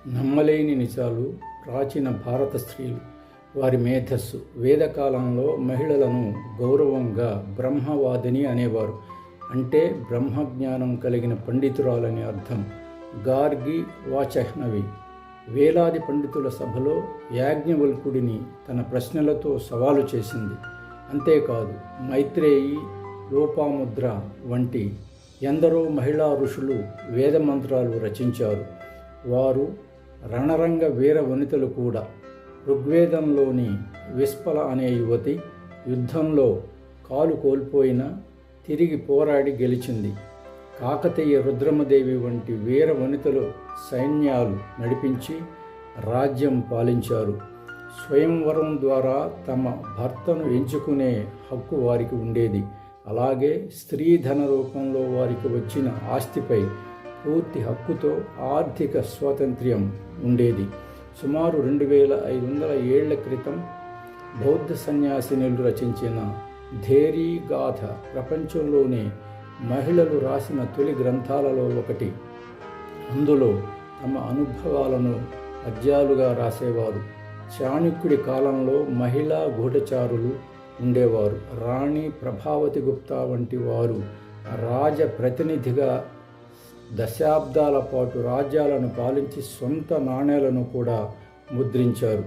నమ్మలేని నిజాలు ప్రాచీన భారత స్త్రీలు, వారి మేధస్సు. వేదకాలంలో మహిళలను గౌరవంగా బ్రహ్మవాదిని అనేవారు. అంటే బ్రహ్మజ్ఞానం కలిగిన పండితురాలని అర్థం. గార్గి వాచహ్నవి వేలాది పండితుల సభలో యాజ్ఞవల్కుడిని తన ప్రశ్నలతో సవాలు చేసింది. అంతేకాదు, మైత్రేయి, లోపాముద్ర వంటి ఎందరో మహిళా ఋషులు వేద మంత్రాలు రచించారు. వారు రణరంగ వీర వనితలు కూడా. ఋగ్వేదంలోని విస్పల అనే యువతి యుద్ధంలో కాలు కోల్పోయినా తిరిగి పోరాడి గెలిచింది. కాకతీయ రుద్రమదేవి వంటి వీర వనితలు సైన్యాలు నడిపించి రాజ్యం పాలించారు. స్వయంవరం ద్వారా తమ భర్తను ఎంచుకునే హక్కు వారికి ఉండేది. అలాగే స్త్రీధన రూపంలో వారికి వచ్చిన ఆస్తిపై పూర్తి హక్కుతో ఆర్థిక స్వాతంత్ర్యం ఉండేది. సుమారు 2500 ఏళ్ల క్రితం బౌద్ధ సన్యాసినులు రచించిన ధేరీ గాథ ప్రపంచంలోనే మహిళలు రాసిన తొలి గ్రంథాలలో ఒకటి. అందులో తమ అనుభవాలను పద్యాలుగా రాసేవారు. చాణక్యుడి కాలంలో మహిళా గూఢచారులు ఉండేవారు. రాణి ప్రభావతి గుప్తా వంటి వారు రాజప్రతినిధిగా దశాబ్దాల పాటు రాజ్యాలను పాలించి సొంత నాణేలను కూడా ముద్రించారు.